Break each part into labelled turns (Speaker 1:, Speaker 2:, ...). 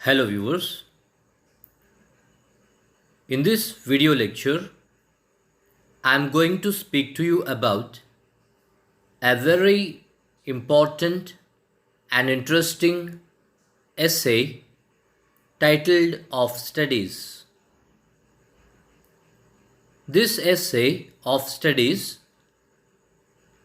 Speaker 1: Hello viewers, in this video lecture I am going to speak to you about a very important and interesting essay titled Of Studies. This essay of studies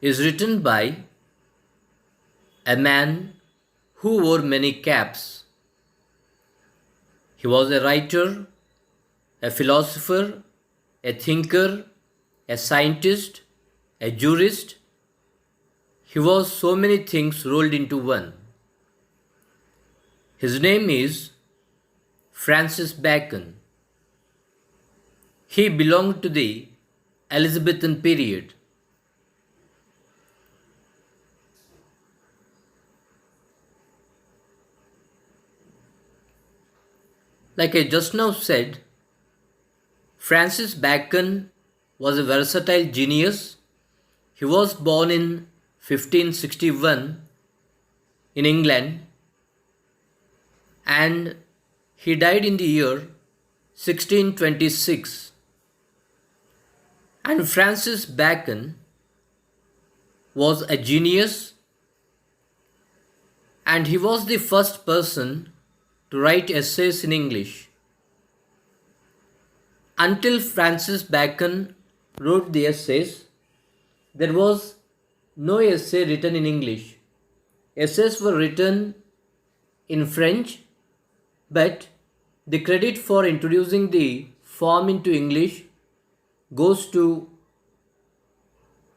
Speaker 1: is written by a man who wore many caps. He was a writer, a philosopher, a thinker, a scientist, a jurist. He was so many things rolled into one. His name is Francis Bacon. He belonged to the Elizabethan period. Like I just now said, Francis Bacon was a versatile genius. He was born in 1561 in England and he died in the year 1626. And Francis Bacon was a genius and he was the first person to write essays in English. Until Francis Bacon wrote the essays, there was no essay written in English. Essays were written in French, but the credit for introducing the form into English goes to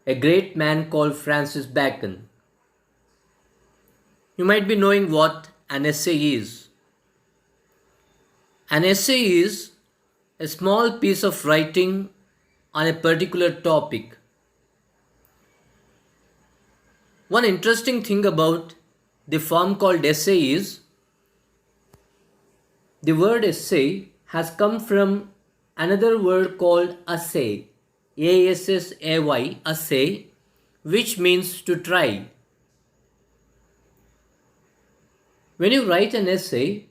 Speaker 1: a great man called Francis Bacon. You might be knowing what an essay is. An essay is a small piece of writing on a particular topic. One interesting thing about the form called essay is the word essay has come from another word called assay, A-S-S-A-Y, assay, which means to try. When you write an essay,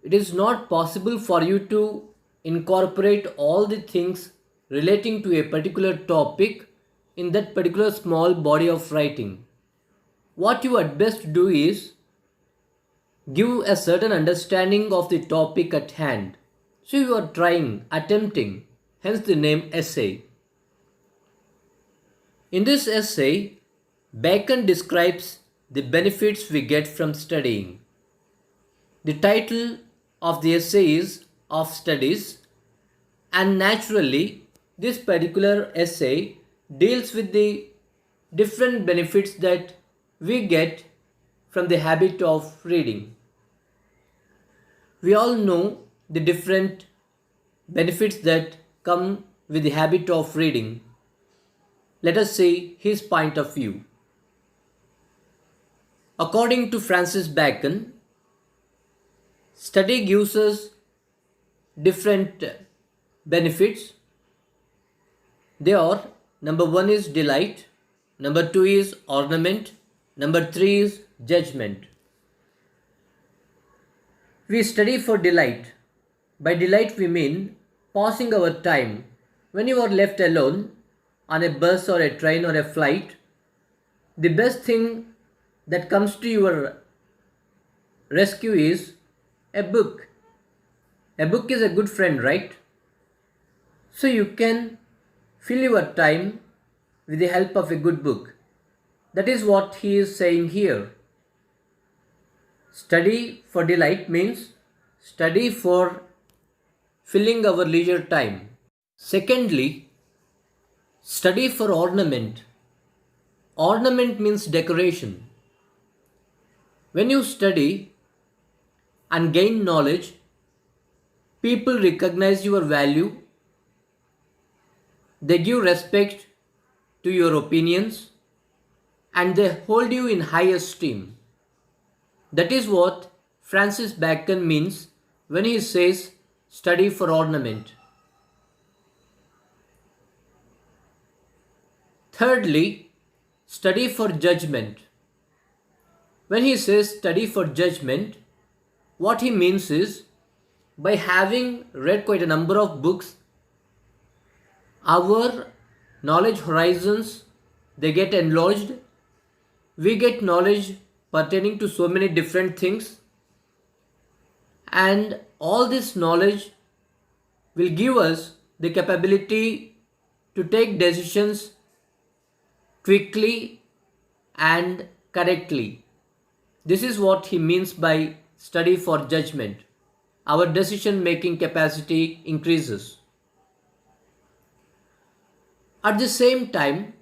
Speaker 1: it is not possible for you to incorporate all the things relating to a particular topic in that particular small body of writing. What you at best do is give a certain understanding of the topic at hand. So you are trying, attempting, hence the name essay. In this essay, Bacon describes the benefits we get from studying. The title of the essay is Of Studies, and naturally this particular essay deals with the different benefits that we get from the habit of reading. We all know the different benefits that come with the habit of reading. Let us see his point of view. According to Francis Bacon, study gives us different benefits. They are: number 1 is delight, number 2 is ornament, number 3 is judgment. We study for delight. By delight we mean passing our time. When you are left alone on a bus or a train or a flight, the best thing that comes to your rescue is a book. A book is a good friend, right? So you can fill your time with the help of a good book. That is what he is saying here. Study for delight means study for filling our leisure time. Secondly, study for ornament. Ornament means decoration. When you study and gain knowledge, people recognize your value. They give respect to your opinions and they hold you in high esteem. That is what Francis Bacon means when he says study for ornament. Thirdly, study for judgment. When he says study for judgment, What he means is, by having read quite a number of books, our knowledge horizons, they get enlarged. We get knowledge pertaining to so many different things, and all this knowledge will give us the capability to take decisions quickly and correctly. This is what he means by study for judgment. Our decision making capacity increases. At the same time,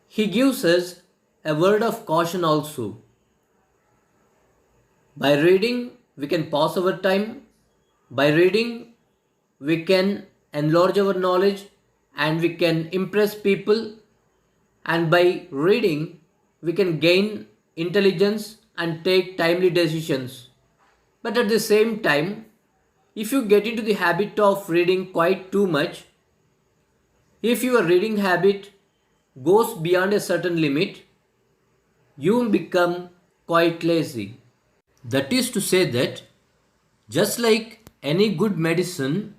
Speaker 1: he gives us a word of caution also. By reading, we can pass our time. By reading, we can enlarge our knowledge and we can impress people. And by reading, we can gain intelligence and take timely decisions. But at the same time, if you get into the habit of reading quite too much, if your reading habit goes beyond a certain limit, you become quite lazy. That is to say that just like any good medicine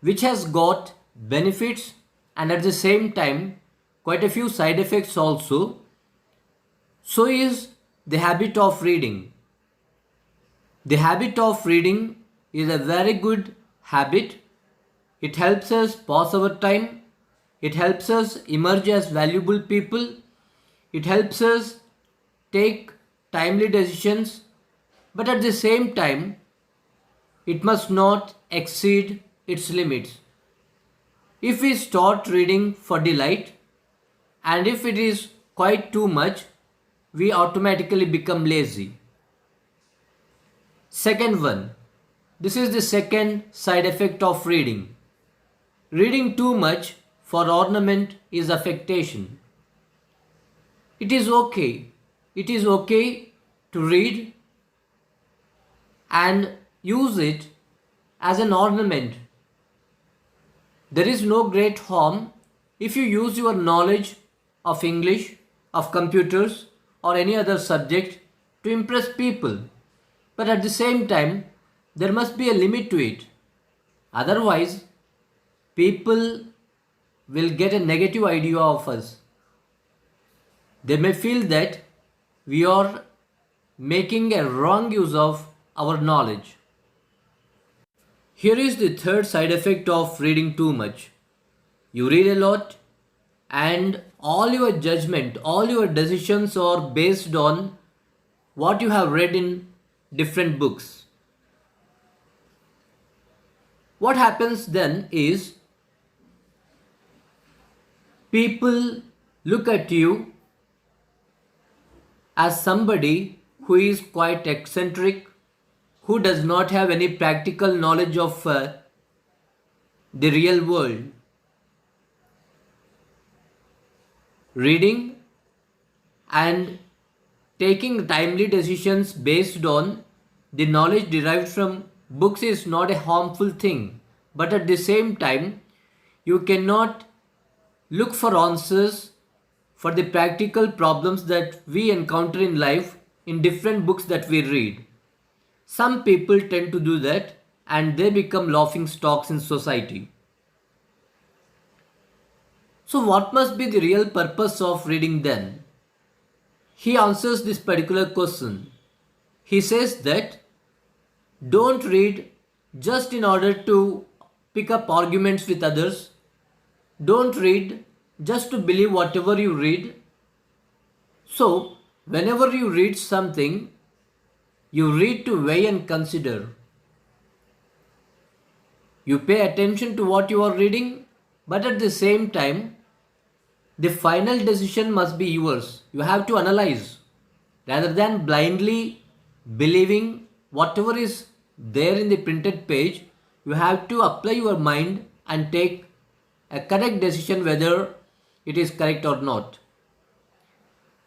Speaker 1: which has got benefits and at the same time quite a few side effects also, so is the habit of reading. The habit of reading is a very good habit. It helps us pass our time. It helps us emerge as valuable people. It helps us take timely decisions. But at the same time, it must not exceed its limits. If we start reading for delight, and if it is quite too much, we automatically become lazy. Second one, this is the second side effect of reading. Reading too much for ornament is affectation. It is okay. It is okay to read and use it as an ornament. There is no great harm if you use your knowledge of English, of computers, or any other subject to impress people. But at the same time, there must be a limit to it. Otherwise, people will get a negative idea of us. They may feel that we are making a wrong use of our knowledge. Here is the third side effect of reading too much. You read a lot and all your judgment, all your decisions are based on what you have read in different books. What happens then is people look at you as somebody who is quite eccentric, who does not have any practical knowledge of the real world. Reading and taking timely decisions based on the knowledge derived from books is not a harmful thing, but at the same time, you cannot look for answers for the practical problems that we encounter in life in different books that we read. Some people tend to do that and they become laughing stocks in society. So, what must be the real purpose of reading then? He answers this particular question. He says that don't read just in order to pick up arguments with others. Don't read just to believe whatever you read. So, whenever you read something, you read to weigh and consider. You pay attention to what you are reading, but at the same time, the final decision must be yours. You have to analyze rather than blindly believing whatever is there in the printed page. You have to apply your mind and take a correct decision whether it is correct or not.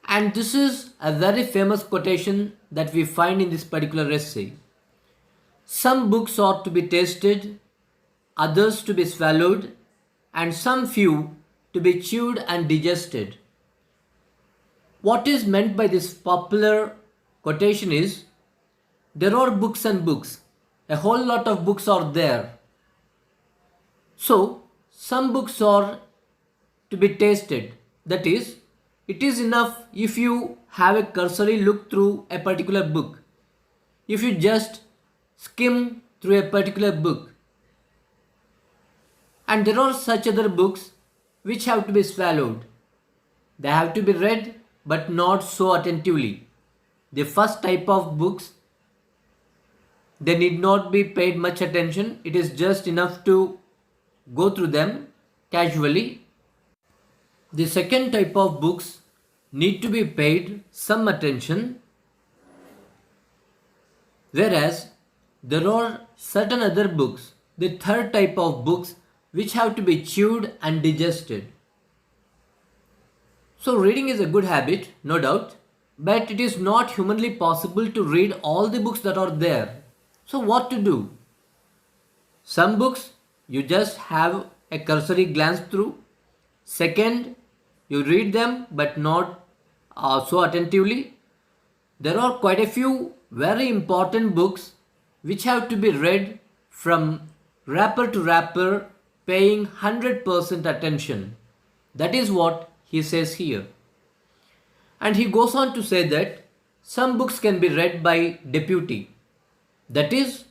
Speaker 1: And this is a very famous quotation that we find in this particular essay. Some books are to be tasted, others to be swallowed, and some few to be chewed and digested. What is meant by this popular quotation is there are books and books. A whole lot of books are there. So, some books are to be tasted. That is, it is enough if you have a cursory look through a particular book. If you just skim through a particular book. And there are such other books which have to be swallowed. They have to be read but not so attentively. The first type of books, they need not be paid much attention. It is just enough to go through them casually. The second type of books need to be paid some attention, whereas there are certain other books, the third type of books, which have to be chewed and digested. So reading is a good habit, no doubt, but it is not humanly possible to read all the books that are there. So what to do? Some books you just have a cursory glance through. Second, you read them but not so attentively. There are quite a few very important books which have to be read from wrapper to wrapper, paying 100% attention. That is what he says here. And he goes on to say that some books can be read by deputy. That is,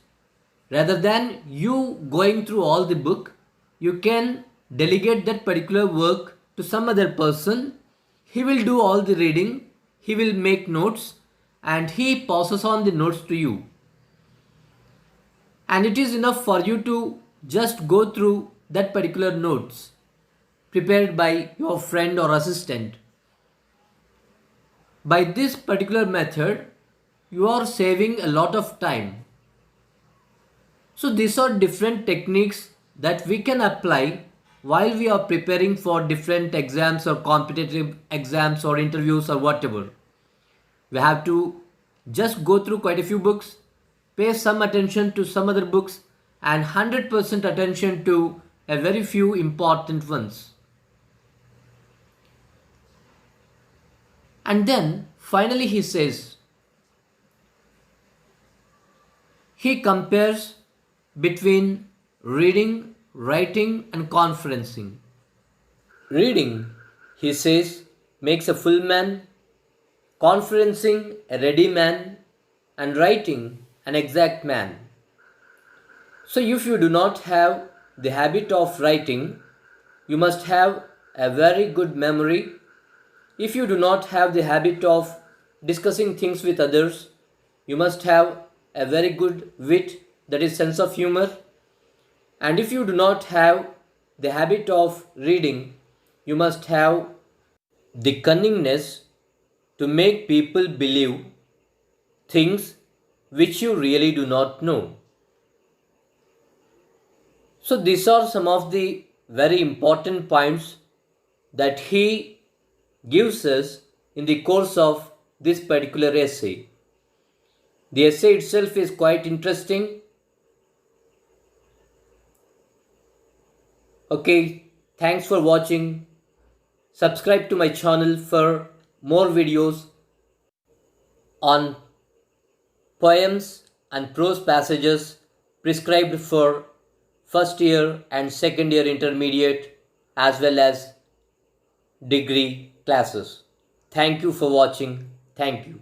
Speaker 1: rather than you going through all the book, you can delegate that particular work to some other person. He will do all the reading, he will make notes, and he passes on the notes to you. And it is enough for you to just go through that particular notes prepared by your friend or assistant. By this particular method, you are saving a lot of time. So these are different techniques that we can apply while we are preparing for different exams or competitive exams or interviews or whatever. We have to just go through quite a few books, pay some attention to some other books, and 100% attention to a very few important ones. And then finally he says, he compares between reading, writing, and conferencing. Reading, he says, makes a full man, conferencing a ready man, and writing an exact man. So if you do not have the habit of writing, you must have a very good memory. If you do not have the habit of discussing things with others, you must have a very good wit, that is sense of humor. And if you do not have the habit of reading, you must have the cunningness to make people believe things which you really do not know. So these are some of the very important points that he gives us in the course of this particular essay. The essay itself is quite interesting. Okay, thanks for watching. Subscribe to my channel for more videos on poems and prose passages prescribed for first year and second year intermediate as well as degree classes. Thank you for watching. Thank you.